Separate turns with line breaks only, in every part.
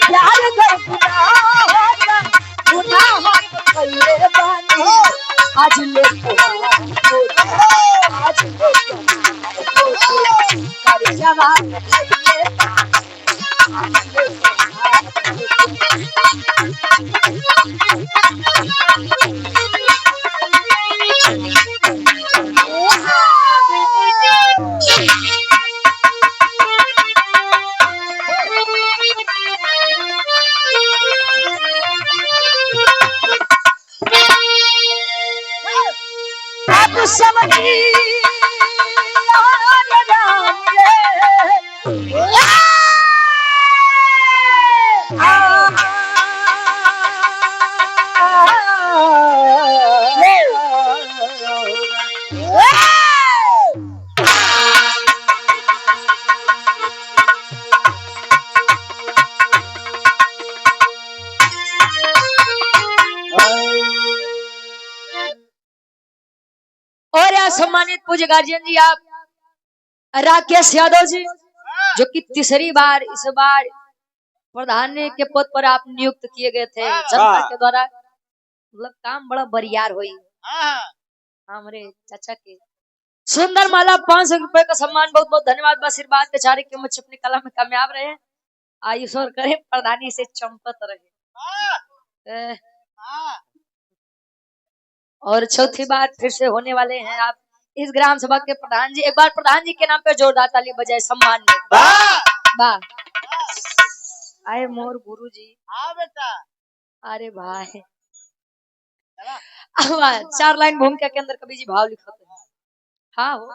प्यार कर गुनाह कइले बानी आज ले आज ले कर जवान समझी सम्मानित पूज्य गार्जियन जी आप राकेश यादव जी जो कि तीसरी बार इस बार प्रधान के पद पर आप नियुक्त किए गए थे जनता के द्वारा मतलब काम बड़ा बरियार हुई हमारे चाचा के सुंदर माला 500 रुपए का सम्मान बहुत बहुत धन्यवाद आशीर्वाद के चारे के मुझे अपनी कला में कामयाब रहे आयुष और करे प्रधानी से चमकत रहे और चौथी बार फिर से होने वाले हैं आप इस ग्राम सभा के प्रधान जी एक बार प्रधान जी के नाम पे जोरदार ताली बजाए सम्मान में वाह आए मोर गुरु जी बेटा अरे भाई 4 लाइन भूमिका के अंदर कभी जी भाव लिखते हैं हाँ हो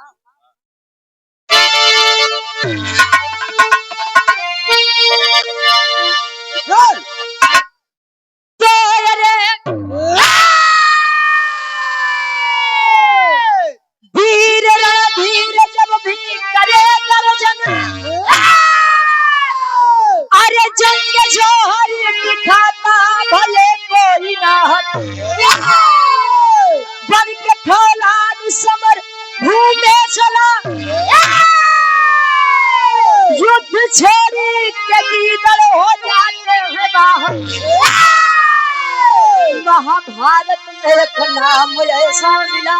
अरे जंग जोहर दिखाता भले कोई ना बन के फौलाद समर घूमे चला युद्ध छोड़ी के गीदड़ हो जाते हैं बाहर महाभारत में एक नाम ऐसा मिला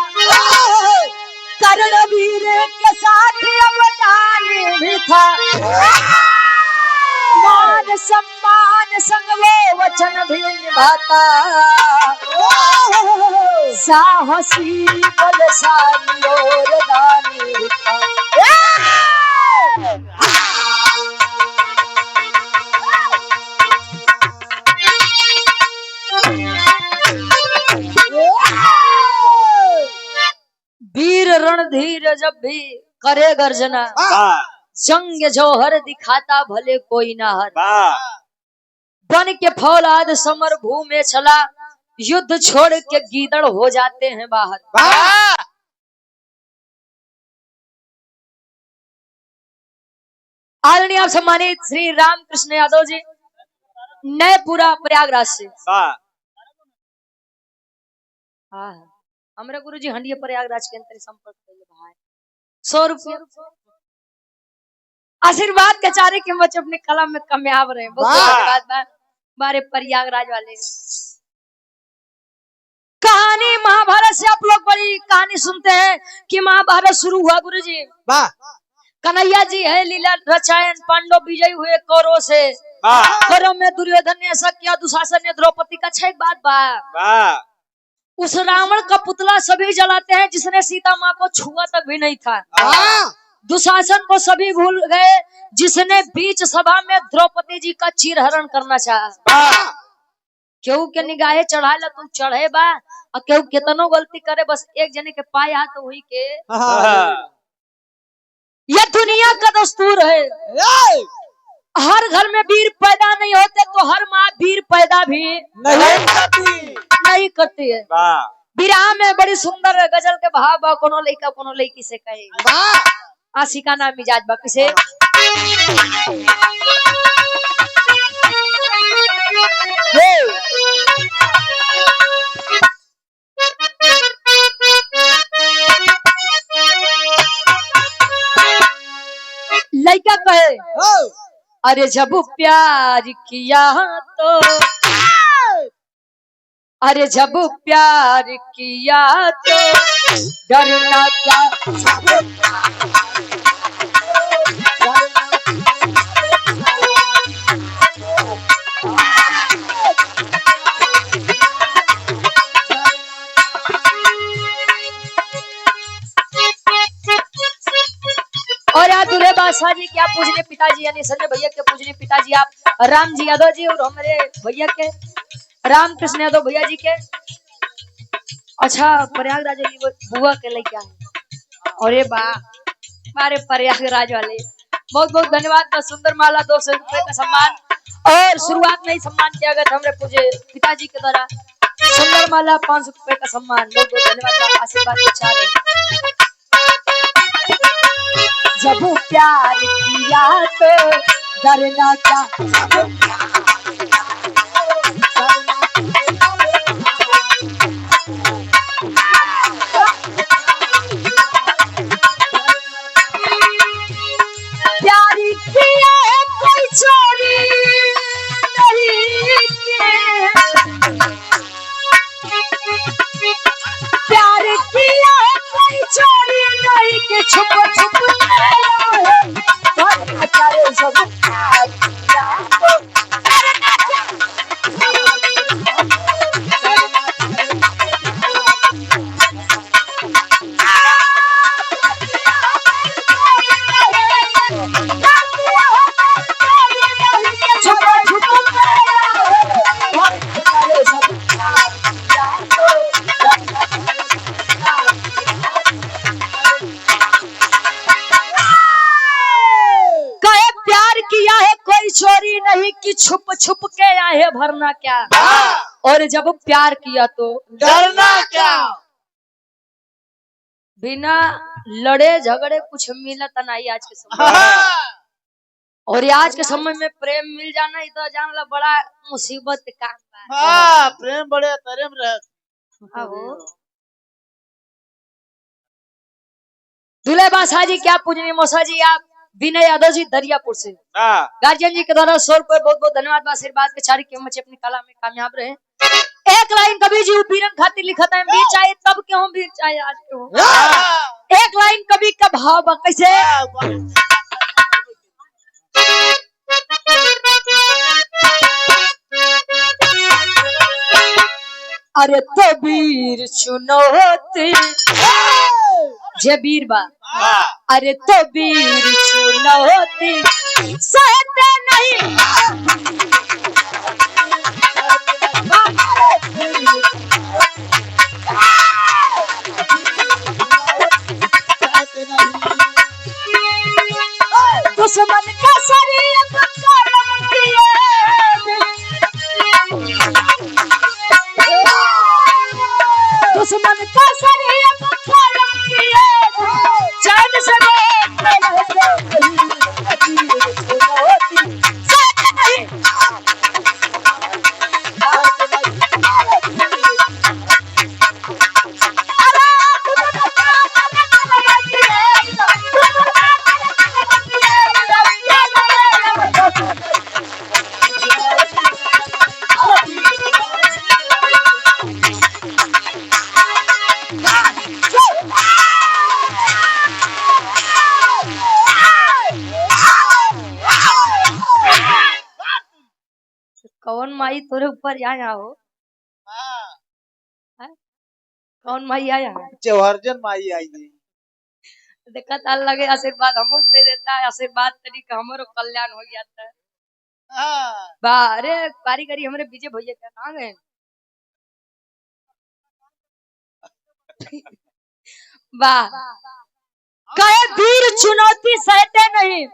कर्णवीर के साथ अवदान भी था मान सम्मान संग वो वचन भी निभाता साहसी बलशाली और दानी था वीर रणधीर जब भी करे गर्जना जंग जोहर दिखाता भले कोई ना हर बन के फौलाद समर भूमि में चला युद्ध छोड़ के गीदड़ हो जाते हैं बाहर आदरणीय आप सम्मानित श्री रामकृष्ण यादव जी नए पूरा प्रयागराज से हाँ हमारे गुरु जी हंडिया प्रयागराज के अंतर संपर्क भाई 100 रुपये आशीर्वाद के चारे के बच्चे अपने कला में कामयाब रहे बहुत बारे प्रयागराज वाले कहानी महाभारत से आप लोग बड़ी कहानी सुनते हैं कि महाभारत शुरू हुआ गुरु जी कन्हैया जी है लीला रचायन पांडव विजयी हुए कौरव से कौरव में दुर्योधन ने ऐसा किया दुशासन ने द्रौपदी का 6 बात उस रावण का पुतला सभी जलाते हैं जिसने सीता माँ को छुआ तक भी नहीं था दुशासन को सभी भूल गए जिसने बीच सभा में द्रौपदी जी का चीरहरण करना चाहा केहू के निगाहे चढ़ा ला तू चढ़े बा और केहू कितनो गलती करे बस एक जने के पाए हाथ तो हुई के यह दुनिया का दस्तूर है हर घर में वीर पैदा नहीं होते तो हर माँ वीर पैदा भी नहीं करती है विराह में बड़ी सुंदर गजल के भाव कोनो लड़का कोनो लड़की से कहे आशिका नाम मिजाज बाकी से लड़का कहे अरे जब प्यार किया तो अरे जब प्यार किया तो डरना क्या और यार दूल्हे बादशाह जी क्या पूजने पिताजी यानी संजय भैया के पूजने पिताजी आप राम जी यादव जी और हमारे भैया के राम कृष्ण यादव भैया जी के अच्छा प्रयागराज बुआ के लिए क्या है और ये हमारे प्रयागराज वाले बहुत बहुत धन्यवाद का सुंदर माला 200 रुपए का सम्मान और शुरुआत में ही सम्मान किया गया था हमारे पूजे पिताजी के द्वारा सुंदर माला 500 रुपए का सम्मान बहुत बहुत धन्यवाद आशीर्वाद के चाह रहे जब प्यार किया तो डरना क्या प्यार किया है कोई चोरी नहीं प्यार किया है कोई चोरी नहीं के छुप छुप चोरी नहीं कि छुप छुप के आए भरना क्या और जब प्यार किया तो
डरना क्या
बिना लड़े झगड़े कुछ मिलता नहीं आज के समय और आज के समय में प्रेम मिल जाना ही तो जान ला बड़ा मुसीबत का
प्रेम बड़े प्रेम
दूल्हे बादशाह जी क्या पूजनी मौसा जी आप विनय यादव जी दरियापुर से गार्जियन जी के द्वारा 100 रुपए बहुत बहुत धन्यवाद आशीर्वाद के चारी कीमत अपनी कला में कामयाब रहे एक लाइन कभी जी बीरन खातिर लिखा था बीर चाहे तब क्यों बीर चाहे आज क्यों एक लाइन कभी का भाव कैसे अरे तो बीर चुनौती जे बीर बा अरे तो बीर चुनौती सहते नहीं दुश्मन का शरीर कलम किए दुश्मन का शरीर कलम किए चैन से कौन माई तोरे ऊपर आया हो कौन माई आया
जवाहरजन माई आई जी
देखा ताल लगे आशीर्वाद हमको दे देता है आशीर्वाद तरीका हमारो कल्याण हो जाता है बारे कारीगरी हमारे विजय भैया क्या कहाँ गए वाह कहे वीर चुनौती सहते नहीं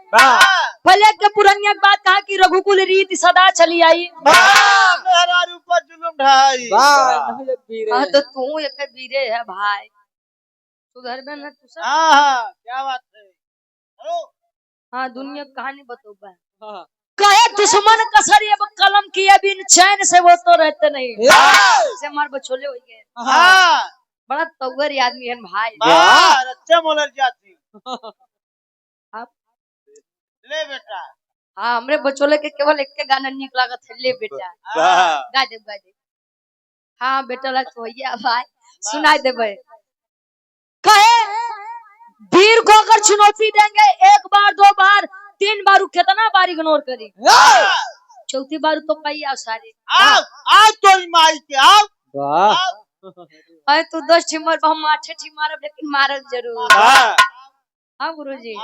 भले के पुरनिया बात कहा कि रघुकुल रीत सदा चली आई
मेरा ऊपर जुलुम ढाई
हाँ तो तू एक वीरे है भाई तू घर में ना तू
क्या बात है
हाँ दुनिया कहानी बतौबा कहे दुश्मन कसर अब कलम किए बिन चैन से वो तो रहते नहीं से मार बछोले हो गए बड़ा तौगर आदमी है भाई
अच्छा मोलर जाती ले बेटा
हाँ हमरे बचोले के केवल एक के गाना निक लागत है ले बेटा
हाँ
गा दे हाँ बेटा ला तो भैया भाई सुनाई देबे कहे वीर को अगर चुनौती देंगे एक बार दो बार तीन बार उ कितना बार इग्नोर करी चौथी बार तो कई आ सारे
आओ तो माई के आओ
वाह
अरे तू 10 ठिमर हम 8 ठिमर मारब लेकिन मारब जरूर
हाँ
हाँ गुरुजी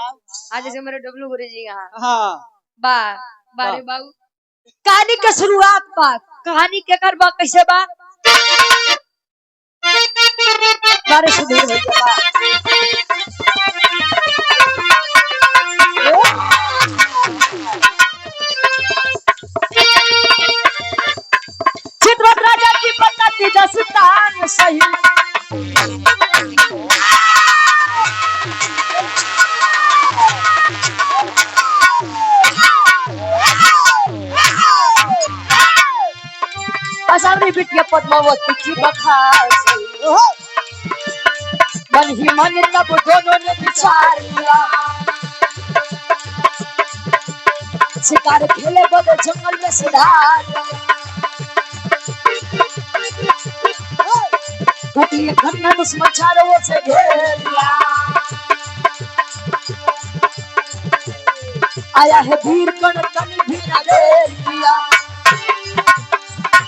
आज जैसे मेरे डब्लू गुरुजी यहाँ
हाँ
बा बारे बाबू कहानी के शुरुआत बा कहानी के कर बा कैसे बा बारे सुधीर भैया बा चित्रवत राजा की पत्ती दस्तान सही असामरी बिटिया पद्मावती की बखार मन ही मन तब दोनों ने विचार किया शिकार खेले बड़े जंगल में सिधार घटी घटना दुश्मन चारों से घेर लिया आया है वीर कण तन भी न दे दिया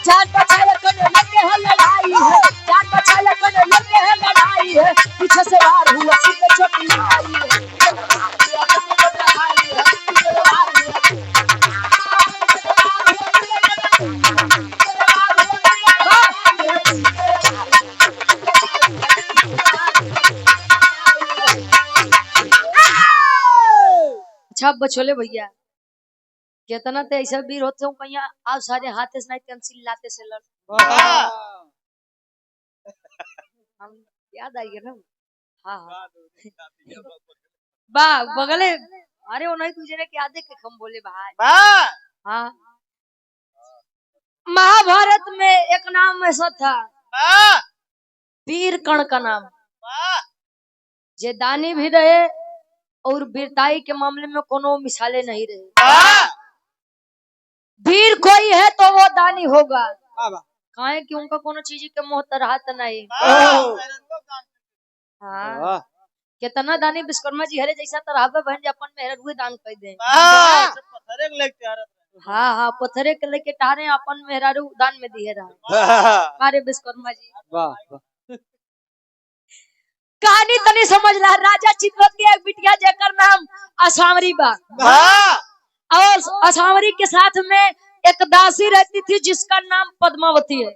जान बचाया कण लगे है लड़ाई है जान बचाया कण लगे है लड़ाई है पीछे से वार हुआ सिर पे चोटी आई है अच्छा बचोले भैया कितना ते ऐसा वीर होते हो कहीं आप सारे हाथे से नहीं पेंसिल लाते से लड़ हम याद आई है ना हाँ हाँ बा बगले अरे वो नहीं तुझे ने क्या देख के हम बोले भाई हाँ महाभारत में एक नाम ऐसा था वीर कर्ण का नाम जे दानी भी रहे और वीरताई के मामले में कोनो मिसाले नहीं रहे वीर कोई है तो वो दानी होगा काहे कि उनका कोनो चीज के मोह तरहत नहीं हाँ कितना दानी विश्वकर्मा जी हरे जैसा तरह बहन अपन मेहर हुए दान कर दे हाँ हाँ पत्थरे के लेके टारे अपन मेहरारू दान में दिए रहा अरे विश्वकर्मा जी
वाह
कहानी तनी समझ ला राजा चित्रवत के एक बिटिया जेकर नाम असामरी बा और असामरी के साथ में एक दासी रहती थी जिसका नाम पद्मावती है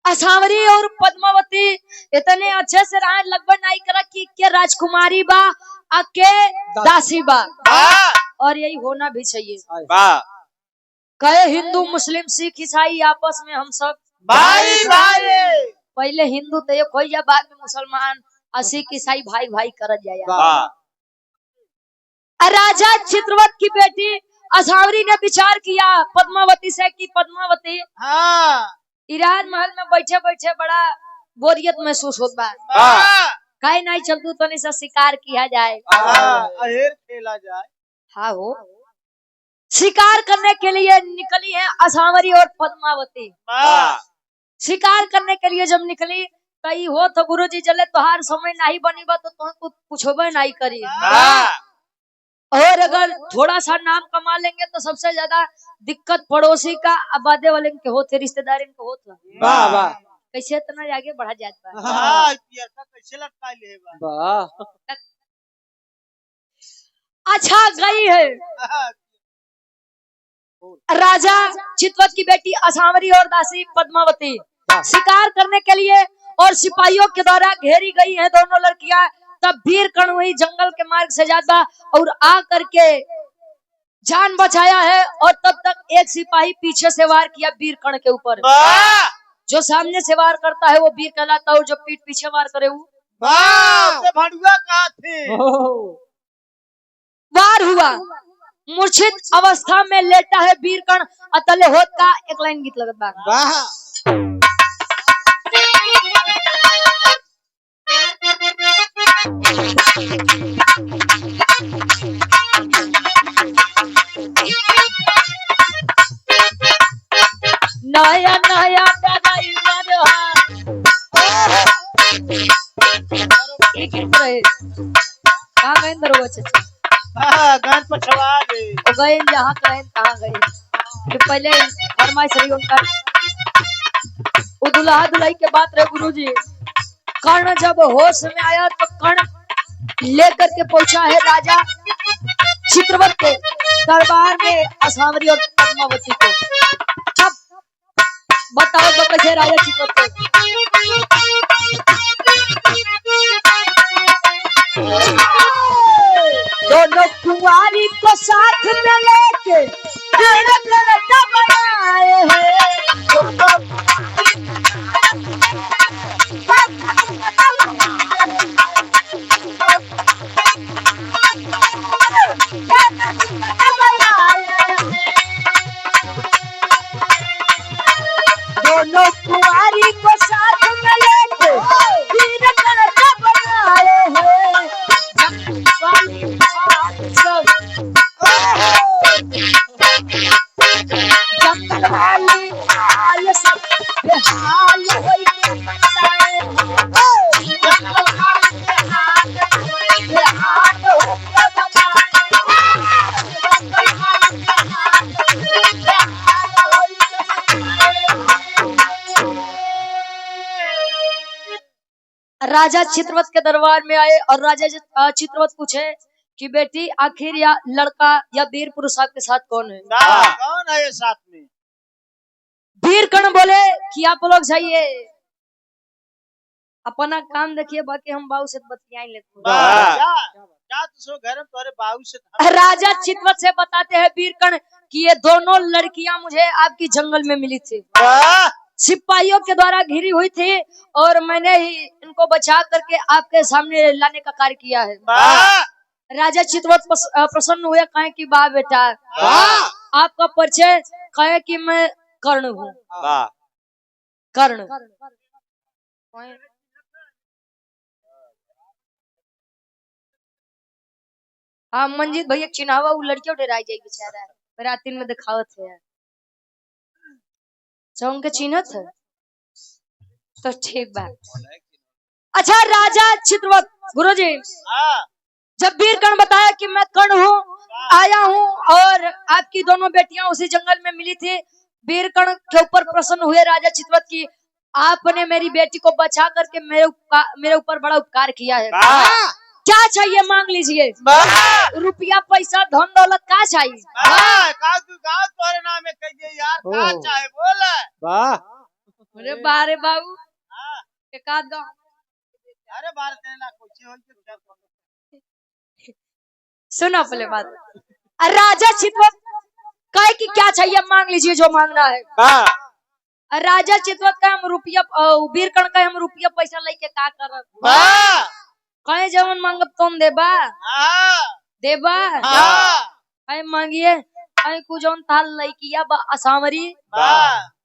असामरी और पद्मावती इतने अच्छे से रहा लगभग नहीं करा कि के राजकुमारी बा के दासी बा और यही होना भी चाहिए कहे हिंदू मुस्लिम सिख ईसाई आपस में हम सब
भाई भाई
पहले हिंदू तो एक हो या बाद में मुसलमान सिख ईसाई भाई भाई कर जाया राजा चित्रवत की बेटी असावरी ने विचार किया पद्मावती से कि पद्मावती ईरान महल में बैठे बैठे बड़ा बोरियत महसूस होता है काहे नहीं चलतू तनी सा शिकार किया जाए
खेला जाए
हाँ हो शिकार करने के लिए निकली है असावरी और पद्मावती शिकार करने के लिए जब निकली कई हो तो गुरु जी जले तोहार समय नहीं बनी बा तो तुम पूछोबे नहीं करी और अगर थोड़ा सा नाम कमा लेंगे तो सबसे ज्यादा दिक्कत पड़ोसी का आबादे वाले के होते रिश्तेदार के होते कैसे इतना आगे बढ़ा जाता
कैसे लटका ले
अच्छा गई है राजा चित्रवत की बेटी असामरी और दासी पद्मावती शिकार करने के लिए और सिपाहियों के द्वारा घेरी गई है दोनों लड़कियां तब वीर कर्ण वही जंगल के मार्ग से जाता और आ करके जान बचाया है और तब तक एक सिपाही पीछे से वार किया वीर कर्ण के ऊपर जो सामने से वार करता है वो वीर कहलाता है और जो पीठ पीछे वार करे वो वार हुआ मूर्छित अवस्था में लेटा है वीर कर्ण अतले होत का एक लाइन गीत लगत बा नया नया ड्राइवर एक गीत रहे कहाँ गए दरोगा चाचा
गान पछवा दे
वो गए जहाँ कहें तहाँ गए तो पहले फरमाइश रही उनका वो दुल्हा दुल्ही के बात रहे गुरुजी कर्ण जब होश में आया तो कर्ण लेकर के पहुंचा है राजा चित्रवत के दरबार में असावरी और पद्मावती को अब बताओ तो कैसे राजा चित्रवत को दोनों कुंवारी को साथ में लेके बनाए हैं दोनों कुंवारी को साथ में लेके बनाए हैं राजा चित्रवत के दरबार में आए और राजा चित्रवत पूछे कि बेटी आखिर या लड़का या वीर पुरुष आपके साथ कौन है
कौन है ये साथ में
वीर कर्ण बोले कि आप लोग जाइए अपना काम देखिए बाकी हम बाबू से बतियाई लेते
जा तो घर में तोरे बाबू से
राजा चित्रवत से बताते हैं वीर कर्ण कि ये दोनों लड़कियां मुझे आपकी जंगल में मिली थी सिपाहियों के द्वारा घिरी हुई थी और मैंने ही इनको बचा करके आपके सामने लाने का कार्य किया है राजा चित्रवत प्रसन्न हुए कहे कि वाह बेटा आपका परिचय कहे कि मैं कर्ण हूँ कर्ण हाँ मंजीत भैया चिन्हावा वो लड़कियों डराई जाए बेचारा रातिन में दिखावत है चौंक के चिन्हत है तो ठीक बात अच्छा राजा चित्रवत गुरुजी जब वीर कर्ण बताया कि मैं कर्ण हूँ आया हूँ और आपकी दोनों बेटियां उसी जंगल में मिली थी वीर कर्ण के ऊपर प्रसन्न हुए राजा चित्रवत की आपने मेरी बेटी को बचा करके मेरे ऊपर बड़ा उपकार किया है क्या चाहिए मांग लीजिए रुपया पैसा धन दौलत क्या चाहिए
तोरे नाम में कहिए यार का चाहे बोले
अरे बारे बाबू एक आध गाँव
अरे बार देना कुछ हो
सुना पहले बात राजा चित्रवत कहे कि क्या चाहिए मांग लीजिए जो मांगना है राजा चित्रवत का हम रुपया वीर कर्ण का हम रुपया पैसा लेके का कर कहे जवन मांगब तुम देबा देबा कहे मांगिए कहे कुछ जवन ताल लइकिया बा असामरी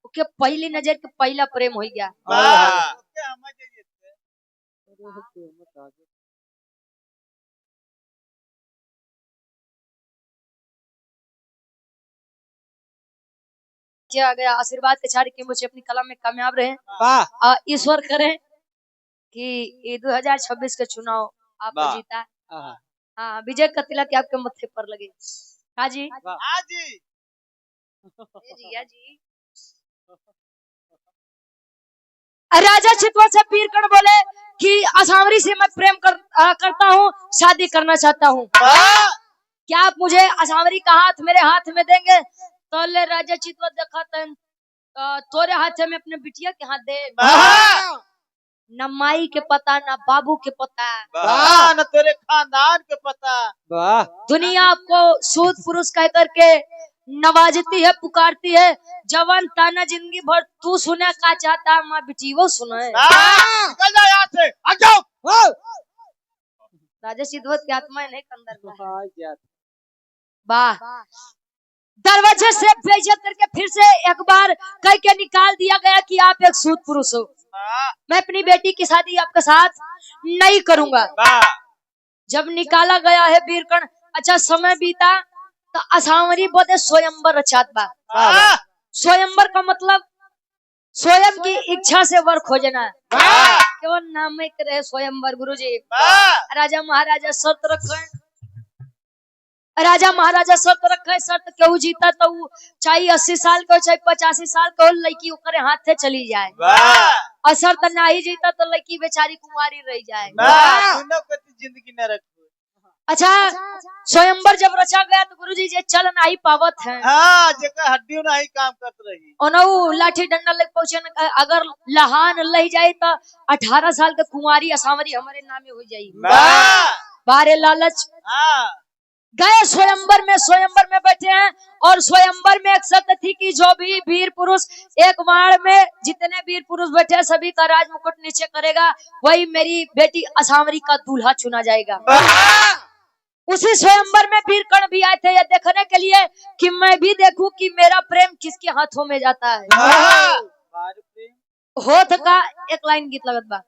ओके पहली नजर के पहला प्रेम हो गया आ गया आशीर्वाद के छाड़ के मुझे अपनी कला में कामयाब रहे ईश्वर करें कि ये 2026 के चुनाव आपको जीता हाँ विजय का तिलक आपके मत्थे पर लगे हाँ जी जी राजा चित्रवत से वीर कर्ण बोले कि असामरी से मैं प्रेम करता हूँ शादी करना चाहता हूँ क्या आप मुझे असामरी का हाथ मेरे हाथ में देंगे तो ले राजा चित्रवत देखा तोरे हाथ में अपने बिटिया के हाथ दे न माई के पता न बाबू के पता
न तेरे खानदान के पता
दुनिया आपको सूद पुरुष कह करके नवाजती है पुकारती है जवान ताना जिंदगी भर तू सुने का चाहता माँ बेटी वो सुने राजा चित्रवत की आत्मा नहीं अंदर वाह दरवाजे से बेइज्जत करके फिर से एक बार कह के निकाल दिया गया कि आप एक सूद पुरुष हो मैं अपनी बेटी की शादी आपके साथ नहीं करूंगा जब निकाला गया है वीर कर्ण अच्छा समय बीता तो असामरी बोले स्वयंवर रचात बा स्वयंवर का मतलब स्वयं की इच्छा से वर खोजना।
वाह
केवल नाम में रहे स्वयंवर गुरुजी।
वाह
राजा महाराजा शर्त रखे, राजा महाराजा शर्त रखे, शर्त केहू जीता तो चाहे 80 साल को चाहे 85 साल को लड़की ओकरे हाथ से चली जाए,
वाह
और शर्त नहीं जीता तो लड़की बेचारी कुंवारी रह जाए।
वाह दोनों को जिंदगी न रखो।
अच्छा, स्वयंवर जब रचा गया तो गुरुजी जे चल नहीं पावत है,
हाँ जेका हड्डियों नहीं काम करत रही।
ओनहु लाठी डंडा लेके पहुंचे न, अगर लहान लह जाए तो 18 साल के कुंवारी असावरी हमारे नामे हो जाई।
वाह
बारे लालच
हाँ
गए स्वयंवर में बैठे हैं, और स्वयंवर में एक शर्त थी कि जो भी वीर पुरुष एक वाण में जितने वीर पुरुष बैठे हैं सभी का राज मुकुट नीचे करेगा, वही मेरी बेटी असावरी का दूल्हा चुना जाएगा।
वाह
उसी स्वयंवर में वीर कर्ण भी आए थे ये देखने के लिए कि मैं भी देखूं कि मेरा प्रेम किसके हाथों में जाता है।
वाह
होत का एक लाइन गीत लगत बा।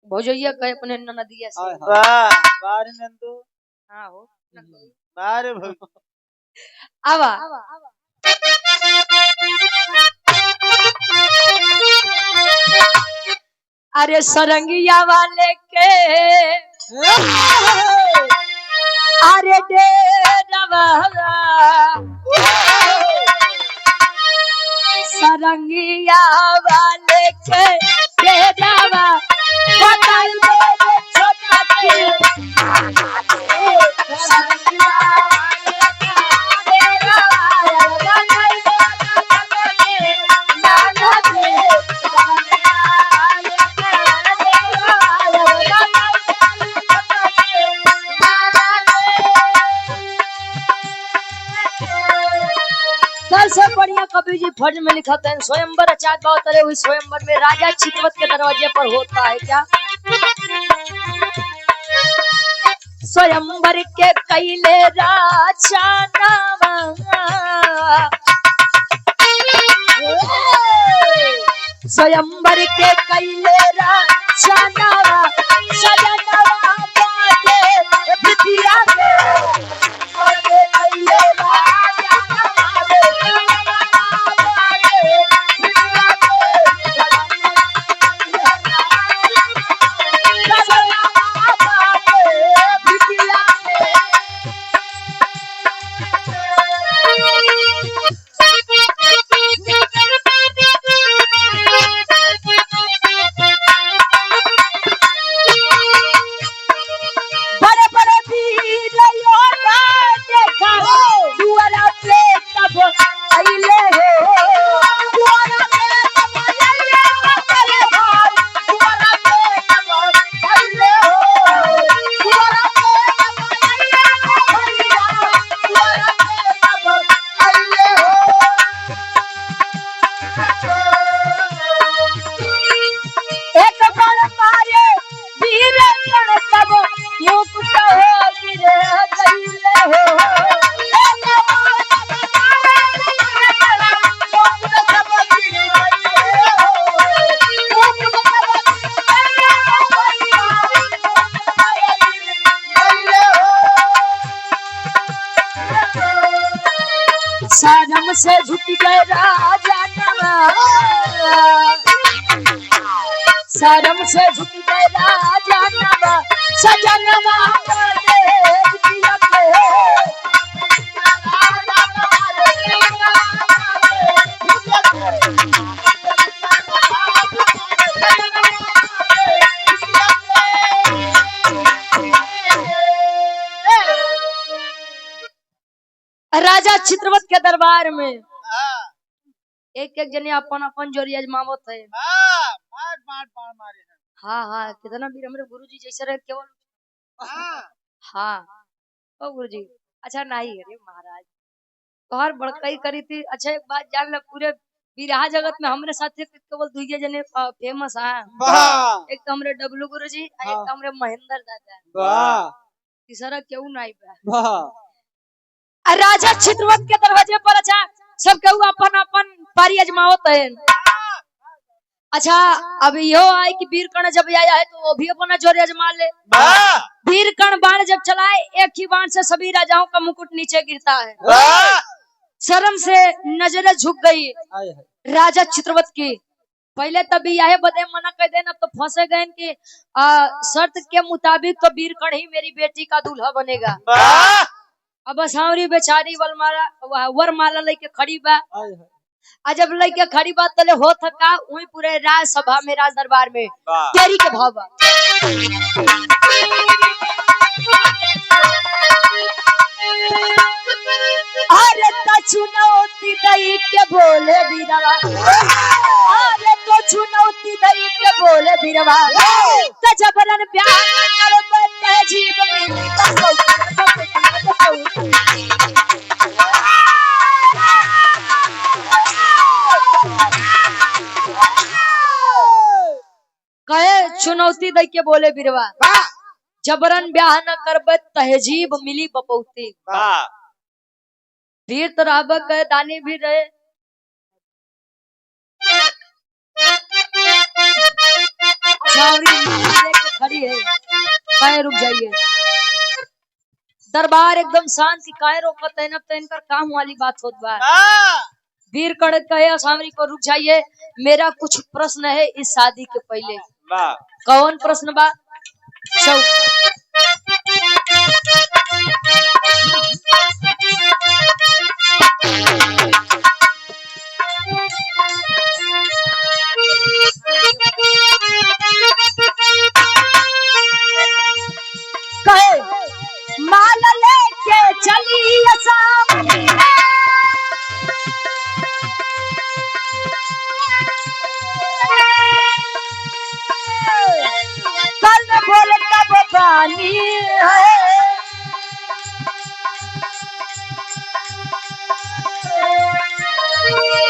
भोजैया कहे अपने नदिया से।
वाह बार नंदू
हाँ हो
बार भग
आवा। अरे सरंगिया वाले के अरे डेरवा, सरंगिया वाले के डेरवा बताई दे रे छोटा के, सरंगिया वाले के डेरवा बताई दे रे छोटा के, सबसे बढ़िया कवि जी फर्ज में लिखा है स्वयंवर अचात भाव तरे हुई स्वयंवर में राजा चित्रवत के दरवाजे पर होता है क्या, स्वयंवर के कैले राजा स्वयंवर के कैले राजा सजनवा बाटे बिटिया के कैले राजा बड़े बड़े वीर योद्धा देखा दुआरा पे तब आइले हो, दुआरा पे तब आइले हो मेरे भाई, दुआरा पे तब आइले हो, दुआरा पे तब आइले हो भैया, दुआरा पे तब आइले हो। एक बार मारे वीर कर्ण तब मुक्त हो गिरे गईले हो, एक बार मारे वीर कर्ण मुक्त तब गिरे गईले हो, मुक्त तब गिरे भैया, मुक्त तब गईले हो। शर्म से झुक गए राजा नवा, शर्म से झुक गए राजा नवा सजनवा देख दिया के, राजा चित्रवत के दरबार में एक एक जने अपन अपन जोरी अजमावत है।
मार मार मार मारे
हाँ हाँ कितना भी हमारे गुरुजी जैसे रहे केवल। हाँ ओ गुरुजी अच्छा नहीं अरे महाराज तोहर बड़काई करी थी। अच्छा एक बात जान ले पूरे बिरहा जगत में हमरे साथ केवल दुइये जने फेमस है, एक तो हमरे डब्लू गुरुजी एक तो हमरे महेंद्र दादा, तीसरा क्यों नहीं बा। राजा चित्रवत के दरवाजे पर अच्छा सब केहू अपन अपन पारी अजमावत है। अच्छा अब यो आए कि वीर कर्ण जब आया है तो वो भी अपना जोर आजमा ले।
वाह
वीर कर्ण बाण जब चलाए एक ही बाण से सभी राजाओं का मुकुट नीचे गिरता है।
वाह
शर्म से नजरें झुक गई राजा चित्रवत की। पहले तभी यह बदे मना कर देना तो फंसे गए कि शर्त के मुताबिक तो वीर कर्ण ही मेरी बेटी का दूल्हा बनेगा।
वाह
अब सांवरी बेचारी वरमाला लेके खड़ी बा। जब लेके खड़ी बात तले हो थका वही पूरे राज सभा में राज दरबार में
वाह
तेरी के भाव बा। अरे तो चुनौती दई के बोले बीरवा, अरे तो चुनौती दई के बोले बीरवा, तो जबरन प्यार कर बंदे जीव में कहे चुनौती दई के बोले बीरवा, जबरन ब्याह न करबे तहजीब मिली बपौती।
वाह
वीर तो राबा कहे दानी भी रहे। खड़ी है कहे रुक जाइए। दरबार एकदम शांत की काहे रोकत है न तो इनकर काम वाली बात होत बा। वीर कर्ण कहे सांवरी को रुक जाइए, मेरा कुछ प्रश्न है इस शादी के पहले।
वाह
कौन प्रश्न बा? कहे माल लेके चली कल बोल तब पानी है।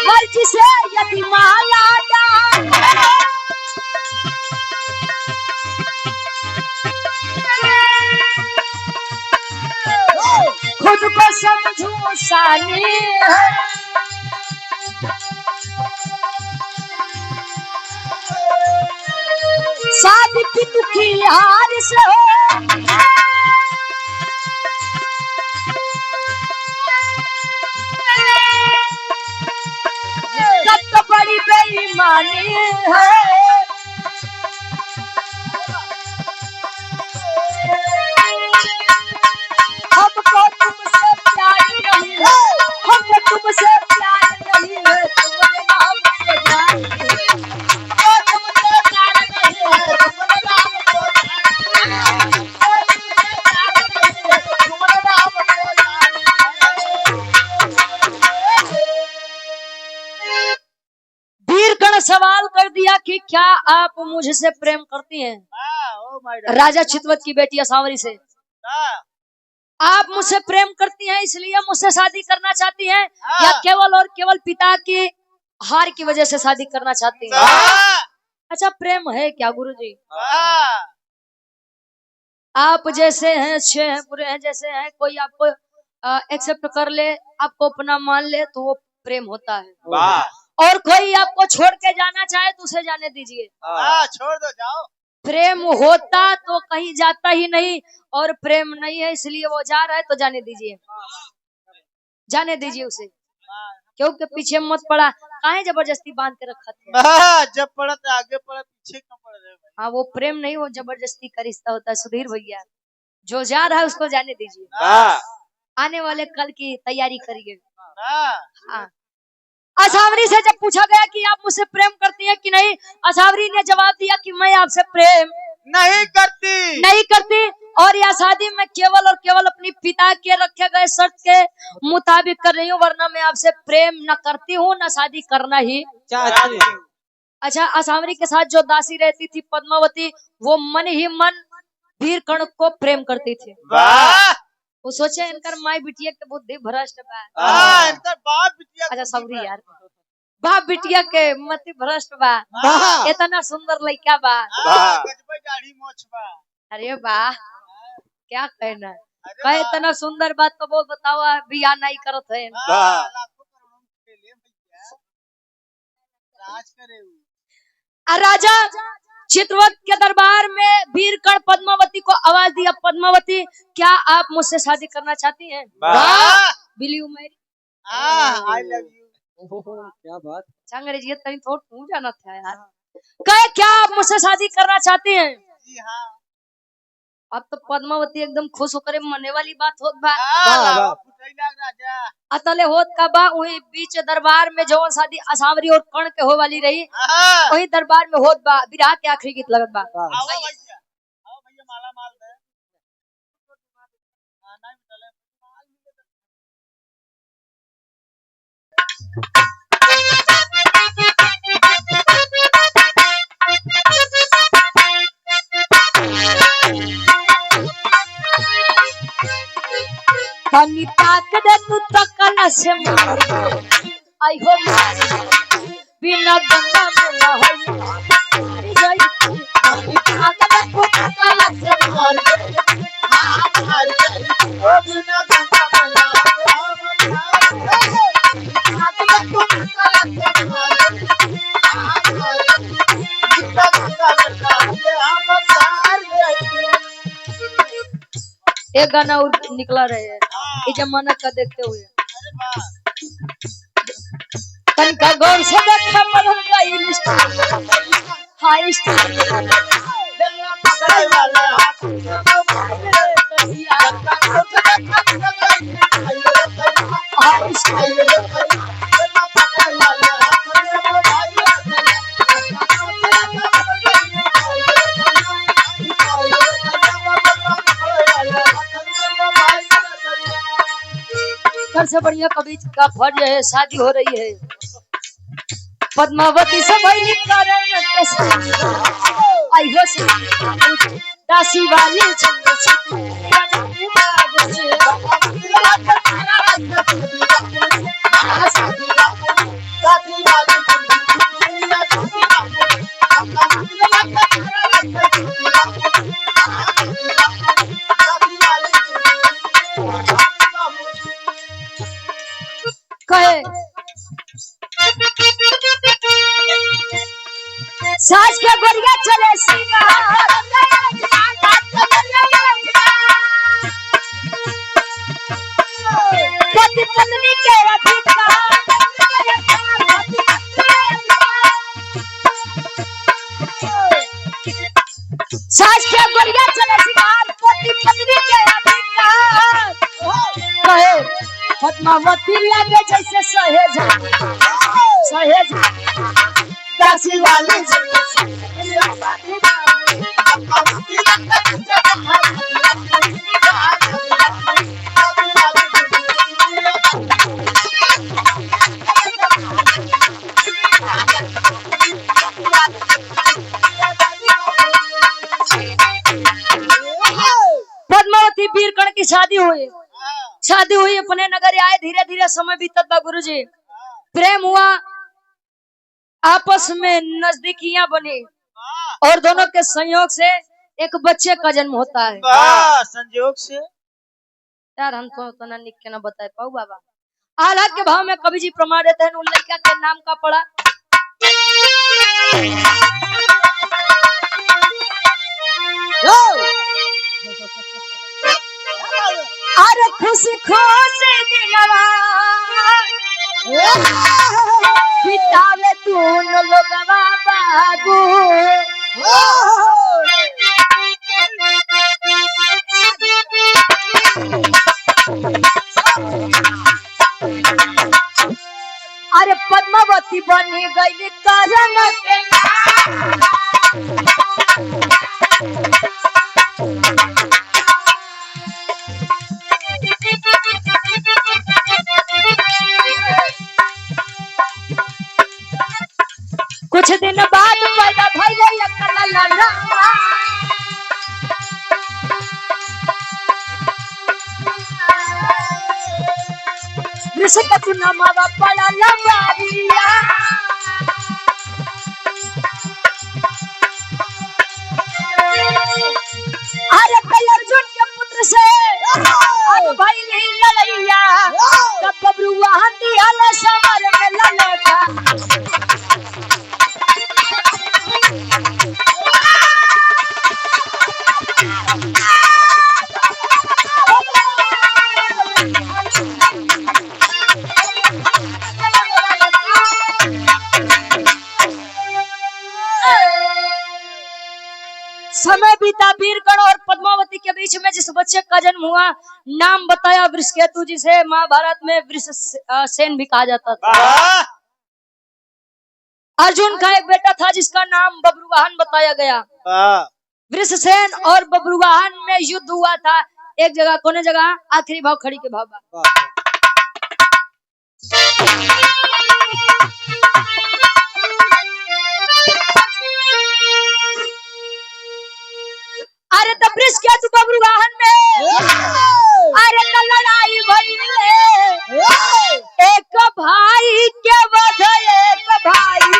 मर्जी से यदि माला डाल खुद को समझू सानी है। शादी पितु की हार से हो तब तो बड़ी बेईमानी है। हमको तुमसे प्यार नहीं है, हमको तुमसे प्यार नहीं है, तुमने नाम से प्यार नहीं है। तुमसे प्यार नहीं है, तुमने नाम को जाना। तुमने नाम को जाना। वीर कर्ण सवाल कर दिया कि क्या आप मुझसे प्रेम करती हैं? राजा चित्रवत की बेटी सांवरी से, आप मुझसे प्रेम करती हैं इसलिए मुझसे शादी करना चाहती हैं या केवल और केवल पिता की हार की वजह से शादी करना चाहती हैं? अच्छा प्रेम है क्या गुरुजी? आप जैसे हैं अच्छे हैं बुरे हैं, जैसे हैं कोई आपको एक्सेप्ट कर ले, आपको अपना मान ले तो वो प्रेम होता है। और कोई आपको छोड़ के जाना चाहे तो उसे जाने दीजिए।
छोड़ दो जाओ।
प्रेम होता तो कहीं जाता ही नहीं, और प्रेम नहीं है इसलिए वो जा रहा है तो जाने दीजिए, जाने दीजिए उसे, क्योंकि पीछे मत पड़ा। काहे जबरदस्ती बांध के रखा था?
जब पड़ा तो आगे पड़ा पीछे क्यों पड़ रहे?
हाँ वो प्रेम नहीं, वो जबरदस्ती का रिश्ता होता है सुधीर भैया। जो जा रहा है उसको जाने दीजिए, आने वाले कल की तैयारी करिए। हाँ असावरी से जब पूछा गया कि आप मुझसे प्रेम करती हैं कि नहीं, असावरी ने जवाब दिया कि मैं आपसे प्रेम
नहीं करती
और यह शादी मैं केवल और केवल अपनी पिता के रखे गए शर्त के मुताबिक कर रही हूँ, वरना मैं आपसे प्रेम न करती हूँ न शादी करना ही चाहती हूँ। अच्छा असावरी के साथ जो दासी रहती थी पद्मावती, वो मन ही मन वीर कर्ण को प्रेम करती थी। वो सोचे इनकर माई बिटिया के बुद्धि भ्रष्ट बा।
इनकर बाप बिटिया।
अच्छा सबरी यार बाप बिटिया के मति भ्रष्ट बा। इतना सुंदर लड़का बा,
गजब दाढ़ी मोछ बा।
अरे वाह क्या कहना, कहे इतना सुंदर बात तो वो बताओ बिया नहीं करत है।
लाखों करोड़ों के लिए भैया राज करे।
राजा चित्रवत के दरबार में वीरकर्ण पद्मावती को आवाज दिया, पद्मावती क्या आप मुझसे शादी करना चाहती हैं? Will you Mary?
I love you.
क्या बात।
अंग्रेजी तनी थोड़ा पूछ जाना था यार। कहे क्या आप मुझसे शादी करना चाहती हैं?
जी हाँ।
अब तो पद्मावती एकदम खुश होकर मरने वाली बात होत बा।
राजा
अतले होत का बा वही बीच दरबार में जवन शादी असावरी और कर्ण के हो वाली रही वही दरबार में होत बा। विराह के आखिरी गीत लगत बा।
आओ भैया माला माल दे। नहीं चले
तनी ताक दे तू तकला से मार आई हो बिना गंगा में ना हो जाई तनी ताक दे तू तकला से मार
ओ बिना गंगा बना
एक गाना और निकला रहे है ये जमाना का देखते हुए तनका गौर से देखा मरल गई लिस्ट हाई स्टाइल बेला पकड़ वाला हाई स्टाइल सबसे बढ़िया कवि का फर्ज है शादी हो रही है पद्मावती से भइली करण के साथ आई हो से दासी वाली चंद से कहे साज के गोरिया चले पति पत्नी के साज के गोरिया चले शिकार पति पत्नी के अधिकार कहे पद्मावती लगे जैसे सहेज सहेज दासी वाली पद्मावती वीरकर्ण की शादी हुई अपने नगर आए धीरे धीरे समय बीतत बा गुरुजी प्रेम हुआ आपस में नजदीकियां बनी और दोनों के संयोग से एक बच्चे का जन्म होता है
संयोग से
यार हम तो उतना निक के ना बता पाऊ बाबा आलाद के भाव में कवि जी प्रमाण देते हैं उन लड़का के नाम का पड़ा अरे खुशी खुशी दिलवा बितावे तून लोगवा बाबू अरे पद्मावती बनी गई करण के कुछ दिन बाद पैदा भइले लल्ला ऋषिक चुनावा पड़ा लंबारिया अरे अर्जुन के पुत्र से भाई लड़ैया तब बबरुआ हंदी आला समर में ललका पिता वीरकर्ण और पद्मावती के बीच में जिस बच्चे का जन्म हुआ, नाम बताया वृषकेतु, जिसे महाभारत में वृषसेन भी कहा जाता था। अर्जुन का एक बेटा था जिसका नाम बब्रुवाहन बताया गया। वृषसेन और बब्रुवाहन में युद्ध हुआ था एक जगह, कोने जगह? आखिरी भाव खड़ी के भाव। अरे तो वृषकेतु बब्रुवाहन में अरे तो लड़ाई भई, एक भाई के वध एक भाई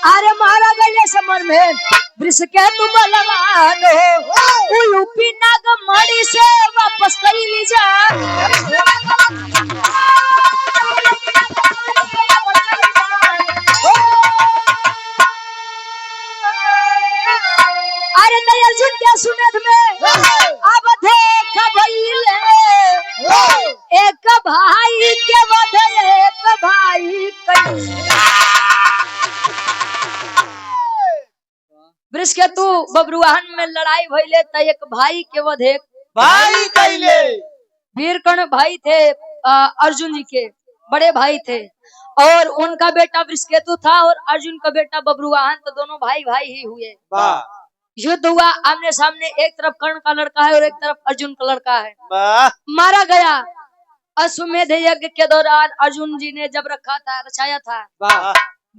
अरे मारा गए समर में वृषकेतु बलवान हो, यूपी नागमणि से वापस करी ली जा। अरे नहीं अर्जुन क्या सुनत में अब देख भइले, एक भाई के वध एक भाई वृषकेतु बब्रुवाहन में लड़ाई भइले त एक भाई के वध एक
भाई कैले।
वीरकर्ण भाई थे, अर्जुन जी के बड़े भाई थे, और उनका बेटा वृषकेतु था और अर्जुन का बेटा बब्रुवाहन, तो दोनों भाई भाई ही हुए। युद्ध हुआ आमने सामने, एक तरफ कर्ण का लड़का है और एक तरफ अर्जुन का लड़का है। मारा गया अश्वमेध यज्ञ के दौरान अर्जुन जी ने जब रचाया था।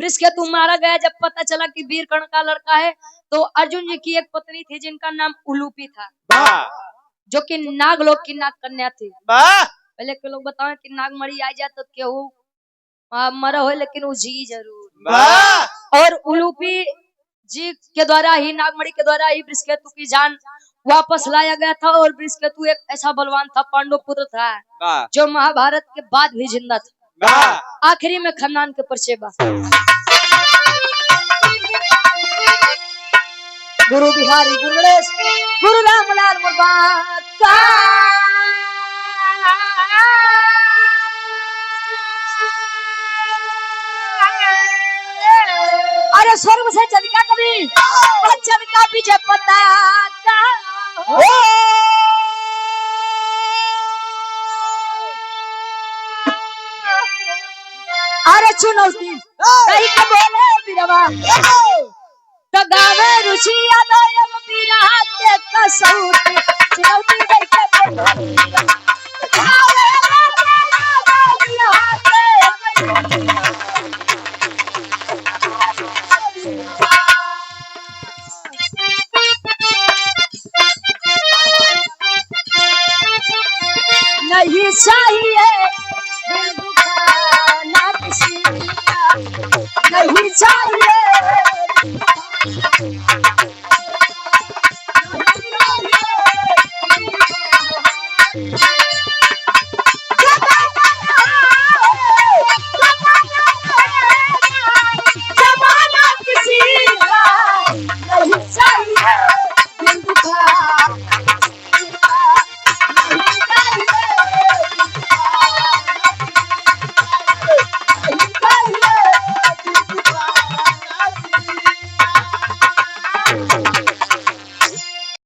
वृषकेतु मारा गया। जब पता चला कि वीरकर्ण का लड़का है, तो अर्जुन जी की एक पत्नी थी जिनका नाम उलूपी था, जो कि नागलोक की नाग कन्या थी। पहले के लोग बताओ कि नाग मरी आ जाए तो केहू मरा हो, लेकिन वो जी जरूर। और उलूपी जी के द्वारा ही, नागमणि के द्वारा ही वृषकेतु की जान वापस लाया गया था। और वृषकेतु एक ऐसा बलवान था, पांडव पुत्र था, जो महाभारत के बाद भी जिंदा था। आखिरी में खानदान के परिचय बा। गुरु बिहारी, गुरु गणेश, गुरु रामलाल मुबारक। अरे स्वर्ग से चलिका कभी बच्चन का पीछे पता अरे चुनौती कहीं का बोले बिरवा तो गावे रुचि यादव पीरा के कसौती चुनौती देखे नहीं चाहिए ना किसी नहीं चाहिए